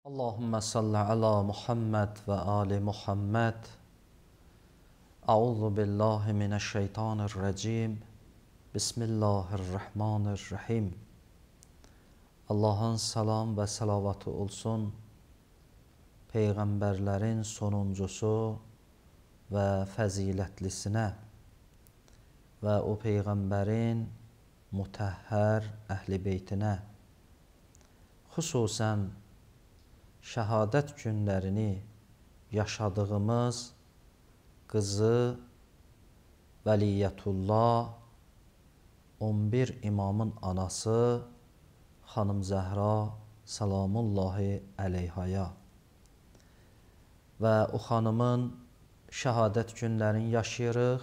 Allahümme salli ala Muhammed ve ali Muhammed. Euzu billahi mineşşeytanirracim. Bismillahirrahmanirrahim. Allah'ın salam ve salavatı olsun peyğəmbərlərin sonuncusu və fəzilətlisinə və o peyğəmbərin mutəhhər əhl-i beytinə, xüsusən şəhadət günlərini yaşadığımız qızı Vəliyyətullah 11 imamın anası xanım Zəhra salamullahi əleyhaya və o xanımın şəhadət günlərini yaşayırıq.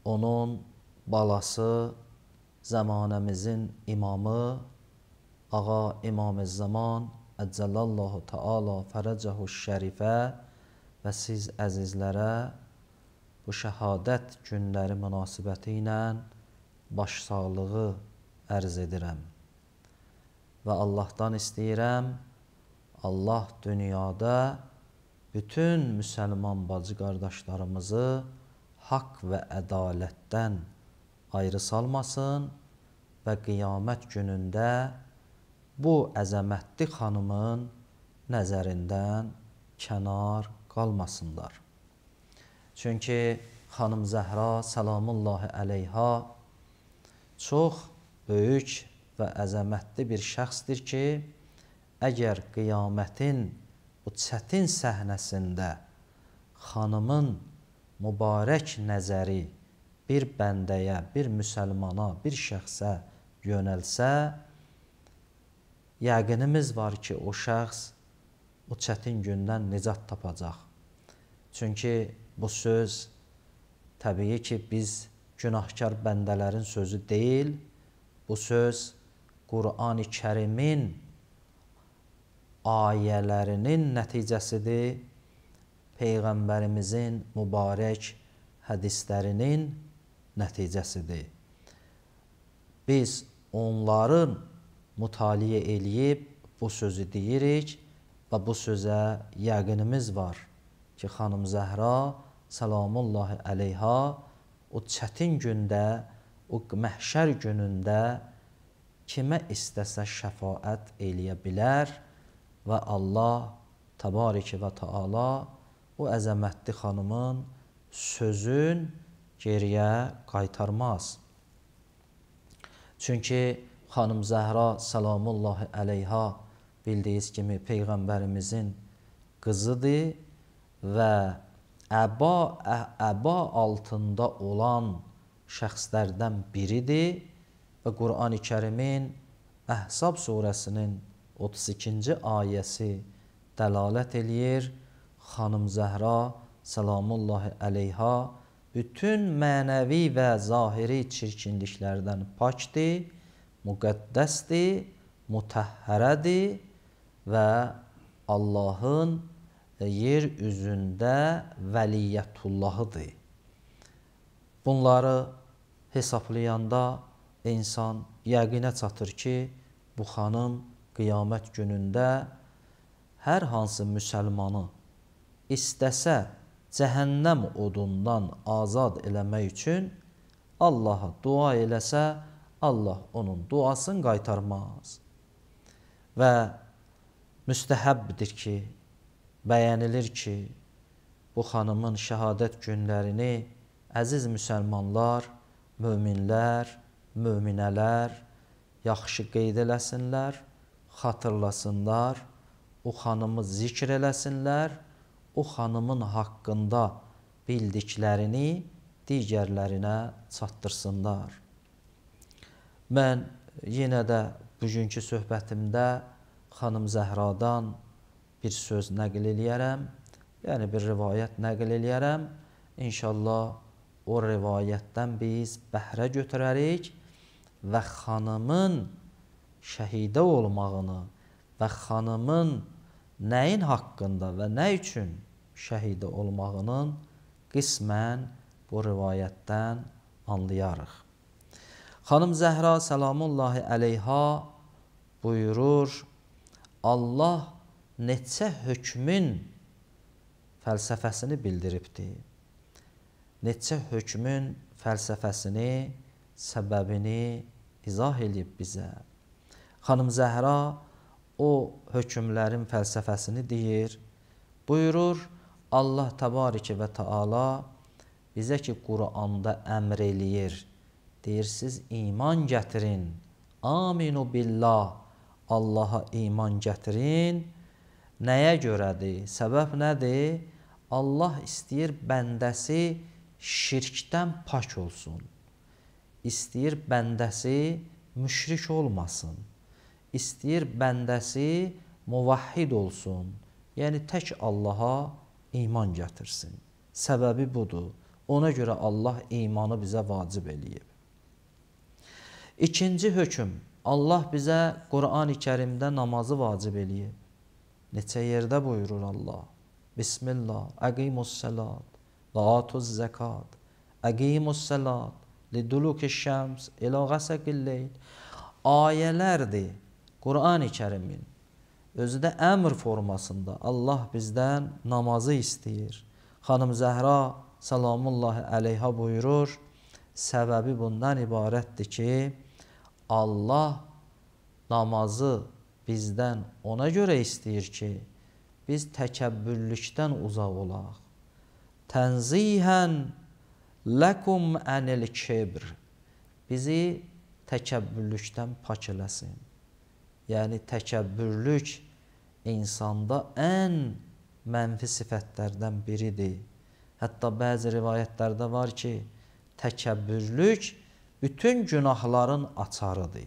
Onun balası zəmanəmizin imamı Ağa İmam-ı-Zaman Əccəlallahu Teala Fərəcəhu Şərifə və siz əzizlərə bu şəhadət günləri münasibəti ilə başsağlığı ərz edirəm. Və Allahdan istəyirəm, Allah dünyada bütün müsəlman bacı qardaşlarımızı haqq və ədalətdən ayrı salmasın və qiyamət günündə bu əzəmətli xanımın nəzərindən kənar qalmasınlar. Çünki xanım Zəhra salamullahi əleyha çox böyük və əzəmətli bir şəxsdir ki, əgər qiyamətin bu çətin səhnəsində xanımın mübarək nəzəri bir bəndəyə, bir müsəlmana, bir şəxsə yönəlsə, yəqinimiz var ki, o şəxs o çətin gündən nicat tapacaq. Çünki bu söz təbii ki, biz günahkar bəndələrin sözü deyil, bu söz Qur'an-ı Kərimin ayələrinin nəticəsidir, Peyğəmbərimizin mübarək hədislərinin nəticəsidir. Biz onların mütaliə eləyib bu sözü deyirik və bu sözə yəqinimiz var ki, xanım Zəhra salamullahi əleyha o çətin gündə, o məhşər günündə kimə istəsə şəfaət eləyə bilər və Allah təbariki və təala o əzəmətli xanımın sözün geriyə qaytarmaz. Çünki xanım Zəhra salamullahi əleyha bildiyiniz kimi Peyğəmbərimizin qızıdır və əba altında olan şəxslərdən biridir və Qur'an-ı Kərimin Əhzab surəsinin 32-ci ayəsi dəlalət eləyir. Xanım Zəhra salamullahi əleyha bütün mənəvi və zahiri çirkinliklərdən pakdır, müqəddəsdir, mutəhhərədir və Allahın yer üzündə vəliyyətullahıdır. Bunları hesablayanda insan yəqinə çatır ki, bu xanım qiyamət günündə hər hansı müsəlmanı istəsə cəhənnəm odundan azad eləmək üçün Allaha dua eləsə, Allah onun duasını qaytarmaz. Və müstəhəbdir ki, bəyənilir ki, bu xanımın şəhadət günlərini əziz müsəlmanlar, möminlər, möminələr yaxşı qeyd eləsinlər, xatırlasınlar, o xanımı zikr eləsinlər, o xanımın haqqında bildiklərini digərlərinə çatdırsınlar. Mən yenə də bugünkü söhbətimdə xanım Zəhradan bir söz nəql eləyərəm, yəni bir rivayət nəql eləyərəm. İnşallah o rivayətdən biz bəhrə götürərik və xanımın şəhidə olmağını və xanımın nəyin haqqında və nə üçün şəhidə olmağının qismən bu rivayətdən anlayarıq. Xanım Zəhra salamullahi əleyha buyurur, Allah neçə hökmün fəlsəfəsini bildiribdir. Neçə hökmün fəlsəfəsini, səbəbini izah edib bizə. Xanım Zəhra o hökmlərin fəlsəfəsini deyir. Buyurur, Allah təbarəkə və təala bizə ki, Quranda əmr eləyir. Deyir, siz iman gətirin. Aminu billah. Allaha iman gətirin. Nəyə görədir? Səbəb nədir? Allah istəyir bəndəsi şirkdən pak olsun. İstəyir bəndəsi müşrik olmasın. İstəyir bəndəsi muvahhid olsun. Yəni, tək Allaha iman gətirsin. Səbəbi budur. Ona görə Allah imanı bizə vacib eləyib. İkinci hökm, Allah bizə Qur'an-ı Kərimdə namazı vacib eləyib. Neçə yerdə buyurur Allah. Bismillah, əqimussalat və atuz zəkat, əqimussalat, lidulukiş-şəms, ilə qəsəqilleyl. Ayələrdir Qur'an-ı Kərimin. Özü də əmr formasında Allah bizdən namazı istəyir. Xanım Zəhra salamullahi əleyha buyurur, səbəbi bundan ibarətdir ki, Allah namazı bizdən ona görə istəyir ki, biz təkəbbürlükdən uzaq olaq. Tənzihən ləkum ənil kibr. Bizi təkəbbürlükdən pak eləsin. Yəni, təkəbbürlük insanda ən mənfi sifətlərdən biridir. Hətta bəzi rivayətlərdə var ki, təkəbbürlük bütün günahların açarıdır.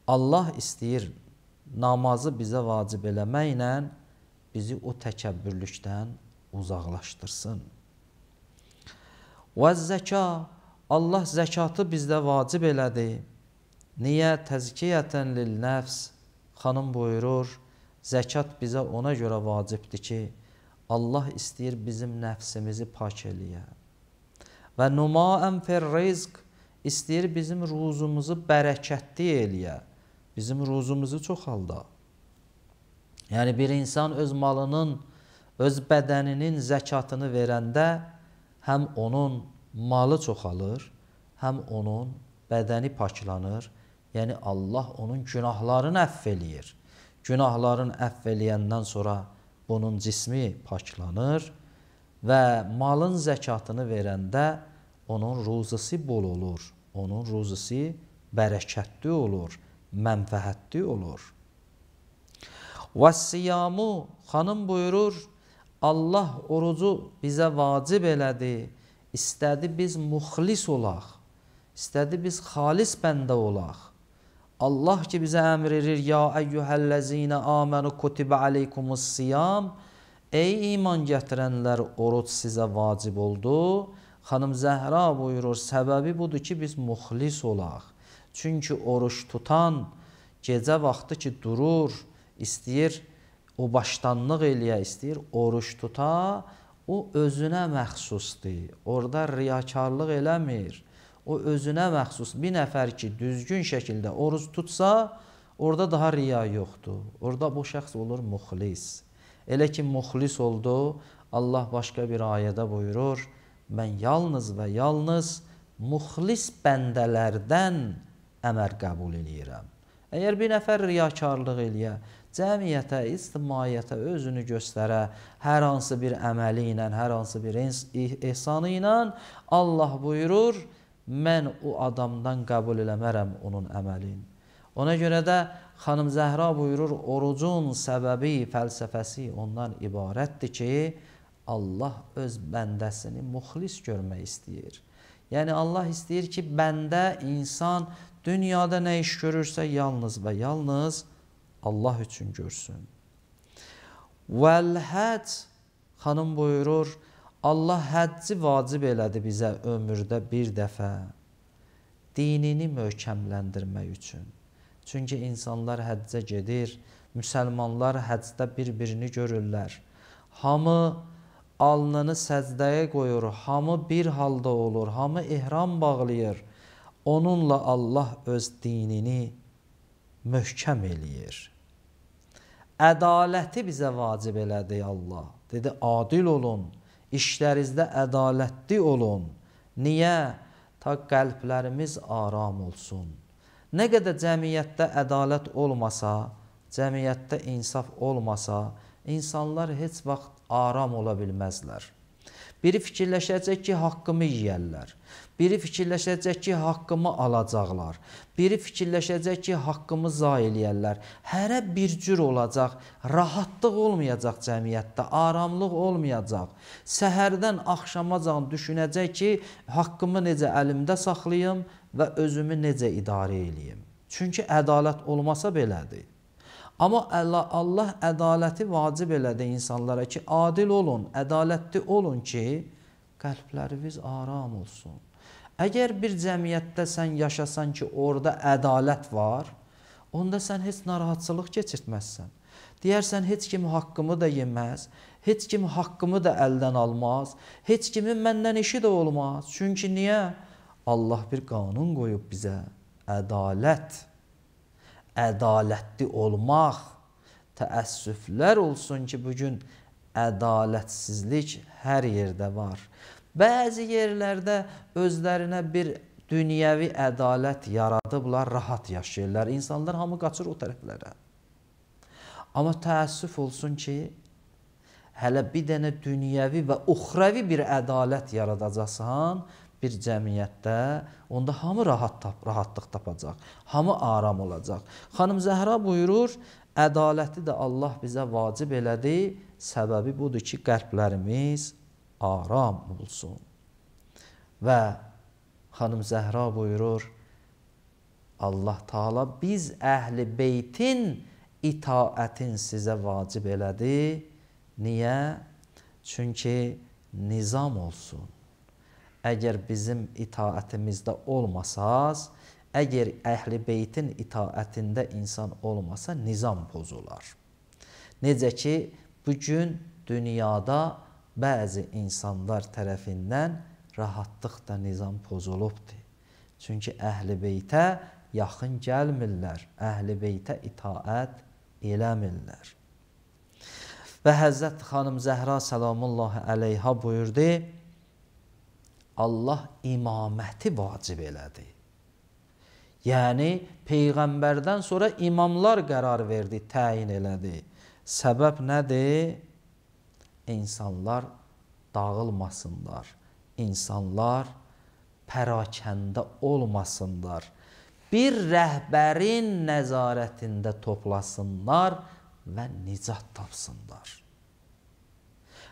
Allah istəyir namazı bizə vacib eləməklə bizi o təkəbbürlükdən uzaqlaşdırsın. Və zəka, Allah zəkatı bizdə vacib elədi. Niyə? Təzkiyyətən lil-nəfs. Xanım buyurur, zəkat bizə ona görə vacibdir ki, Allah istəyir bizim nəfsimizi pak eləyə. Və numaən fir-rizq, istəyir bizim ruzumuzu bərəkətli eləyə. Bizim ruzumuzu çoxalda. Yəni, bir insan öz malının, öz bədəninin zəkatını verəndə həm onun malı çoxalır, həm onun bədəni paklanır. Yəni, Allah onun günahlarını əfv eləyir. Günahlarını əfv eləyəndən sonra bunun cismi paklanır və malın zəkatını verəndə onun ruzusu bol olur, onun ruzusu bərəkətli olur, mənfəhətli olur. Və-siyamu, xanım buyurur, Allah orucu bizə vacib elədi, istədi biz muxlis olaq, istədi biz xalis bəndə olaq. Allah ki, bizə əmr edir, ya əyyuhəl-ləzinə aməni kutibə aleykumus-siyam, ey iman gətirənlər, oruc sizə vacib oldu. Xanım Zəhra buyurur, səbəbi budur ki, biz muxlis olaq. Çünki oruç tutan gecə vaxtı ki, durur, istəyir o başdanlıq eləyə, istəyir oruç tuta, o özünə məxsusdur. Orada riyakarlıq eləmir. O özünə məxsus. Bir nəfər ki, düzgün şəkildə oruç tutsa, orada daha riya yoxdur. Orada bu şəxs olur muxlis. Elə ki, muxlis oldu, Allah başqa bir ayədə buyurur, mən yalnız və yalnız muxlis bəndələrdən əmər qəbul eləyirəm. Əgər bir nəfər riyakarlıq eləyə, cəmiyyətə, ictimaiyyətə özünü göstərə, hər hansı bir əməli ilə, hər hansı bir ehsanı ilə, Allah buyurur, mən o adamdan qəbul eləmərəm onun əməlin. Ona görə də xanım Zəhra buyurur, orucun səbəbi, fəlsəfəsi ondan ibarətdir ki, Allah öz bəndəsini muxlis görmək istəyir. Yəni, Allah istəyir ki, bəndə, insan dünyada nə iş görürsə, yalnız və yalnız Allah üçün görsün. Vəl-həc, xanım buyurur, Allah həcci vacib elədi bizə ömürdə bir dəfə, dinini möhkəmləndirmək üçün. Çünki insanlar həccə gedir, müsəlmanlar həccdə bir-birini görürlər. Hamı alnını səcdəyə qoyur, hamı bir halda olur, hamı ehram bağlayır. Onunla Allah öz dinini möhkəm eləyir. Ədaləti bizə vacib elədi Allah. Dedi, adil olun, işlərinizdə ədalətli olun. Niyə? Ta qəlblərimiz aram olsun. Nə qədər cəmiyyətdə ədalət olmasa, cəmiyyətdə insaf olmasa, insanlar heç vaxt aram ola bilməzlər. Biri fikirləşəcək ki, haqqımı yeyərlər. Biri fikirləşəcək ki, haqqımı alacaqlar. Biri fikirləşəcək ki, haqqımı zayi eləyərlər. Hərə bir cür olacaq, rahatlıq olmayacaq cəmiyyətdə, aramlıq olmayacaq. Səhərdən axşamacan düşünəcək ki, haqqımı necə əlimdə saxlayım və özümü necə idarə eləyim. Çünki ədalət olmasa belədir. Amma Allah ədaləti vacib elədi insanlara ki, adil olun, ədalətli olun ki, qəlbləriniz aram olsun. Əgər bir cəmiyyətdə sən yaşasan ki, orada ədalət var, onda sən heç narahatçılıq keçirtməzsən. Deyərsən, heç kim haqqımı da yeməz, heç kim haqqımı da əldən almaz, heç kimin məndən işi də olmaz. Çünki niyə? Allah bir qanun qoyub bizə, ədalət. Ədalətli olmaq, təəssüflər olsun ki, bugün ədalətsizlik hər yerdə var. Bəzi yerlərdə özlərinə bir dünyəvi ədalət yaradıblar, rahat yaşayırlar. İnsanlar hamı qaçır o tərəflərə. Amma təəssüf olsun ki, hələ bir dənə dünyəvi və uxravi bir ədalət yaradacaqsan, bir cəmiyyətdə, onda hamı rahatlıq tapacaq, hamı aram olacaq. Xanım Zəhra buyurur, ədaləti də Allah bizə vacib elədi, səbəbi budur ki, qəlblərimiz aram olsun. Və Xanım Zəhra buyurur, Allah Taala biz əhl-i beytin itaətin sizə vacib elədi. Niyə? Çünki nizam olsun. Əgər bizim itaətimizdə olmasaz, əgər əhl-i beytin itaətində insan olmasa, nizam pozular. Necə ki, bugün dünyada bəzi insanlar tərəfindən rahatlıqda nizam pozulubdur. Çünki əhl-i beytə yaxın gəlmirlər, əhl-i beytə itaət eləmirlər. Və Həzrət xanım Zəhra salamullahi əleyha buyurdu, Allah imaməti vacib elədi. Yəni, Peyğəmbərdən sonra imamlar qərar verdi, təyin elədi. Səbəb nədir? İnsanlar dağılmasınlar, insanlar pərakəndə olmasınlar. Bir rəhbərin nəzarətində toplasınlar və nicat tapsınlar.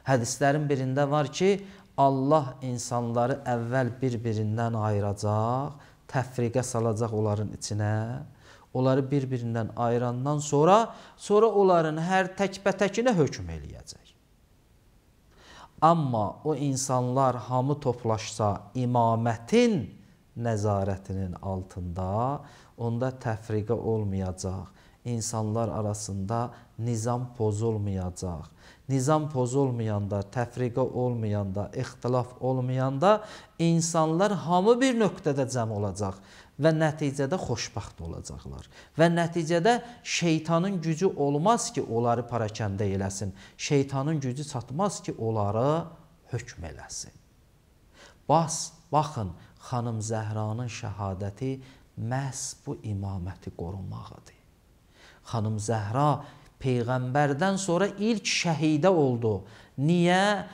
Hədislərin birində var ki, Allah insanları əvvəl bir-birindən ayıracaq, təfriqə salacaq onların içinə. Onları bir-birindən ayırandan sonra onların hər təkbətəkinə hökm eləyəcək. Amma o insanlar hamı toplaşsa imamətin nəzarətinin altında, onda təfriqə olmayacaq. İnsanlar arasında nizam pozulmayacaq. Nizam pozulmayanda, təfriqə olmayanda, ixtilaf olmayanda insanlar hamı bir nöqtədə cəm olacaq və nəticədə xoşbəxt olacaqlar. Və nəticədə şeytanın gücü olmaz ki, onları parakəndə eləsin. Şeytanın gücü çatmaz ki, onları hökm eləsin. Baxın, xanım Zəhranın şəhadəti məhz bu imaməti qorumağıdır. Xanım Zəhra Peyğəmbərdən sonra ilk şəhidə oldu. Niyə?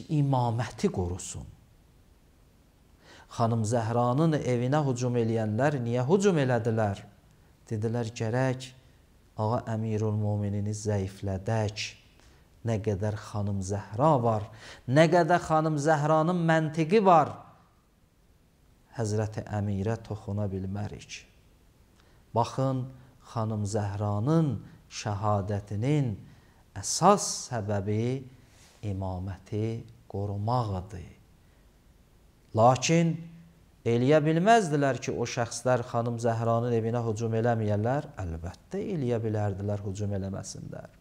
İmaməti qorusun. Xanım Zəhranın evinə hücum eləyənlər niyə hücum elədilər? Dedilər, gərək ağa Əmirul Möminini zəiflədək. Nə qədər xanım Zəhra var, nə qədər xanım Zəhranın məntiqi var, Həzrəti Əmirə toxuna bilmərik. Baxın, xanım Zəhranın şəhadətinin əsas səbəbi imaməti qorumaqdır. Lakin eləyə bilməzdilər ki, o şəxslər xanım Zəhranın evinə hücum eləməyərlər. Əlbəttə eləyə bilərdilər, hücum eləməsinlər.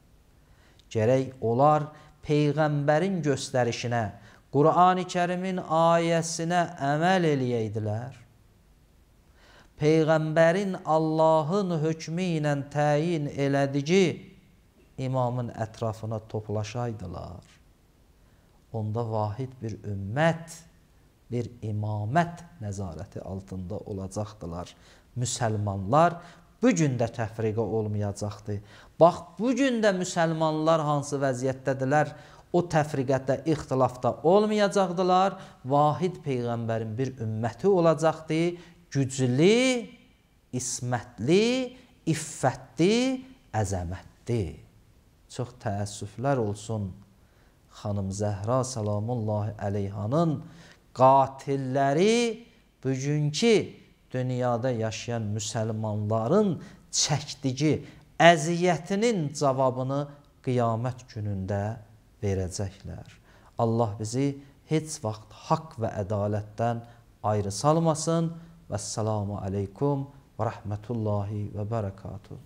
Gərək onlar Peyğəmbərin göstərişinə, Qur'an-ı Kərimin ayəsinə əməl eləyəydilər, Peyğəmbərin Allahın hökmü ilə təyin elədiyi imamın ətrafına toplaşaydılar, onda vahid bir ümmət, bir imamət nəzarəti altında olacaqdılar. Müsəlmanlar bugün də təfriqə olmayacaqdı. Bax, bugün də müsəlmanlar hansı vəziyyətdədirlər, o təfriqətdə, ixtilafda olmayacaqdılar. Vahid Peyğəmbərin bir ümməti olacaqdı. Güclü, ismətli, iffətli, əzəmətli. Çox təəssüflər olsun xanım Zəhra salamullahi əleyhanın qatilləri bugünkü dünyada yaşayan müsəlmanların çəkdiyi əziyyətinin cavabını qiyamət günündə verəcəklər. Allah bizi heç vaxt haqq və ədalətdən ayrı salmasın. Vəssalamu aleykum və rəhmətullahi və bərəkatuhu.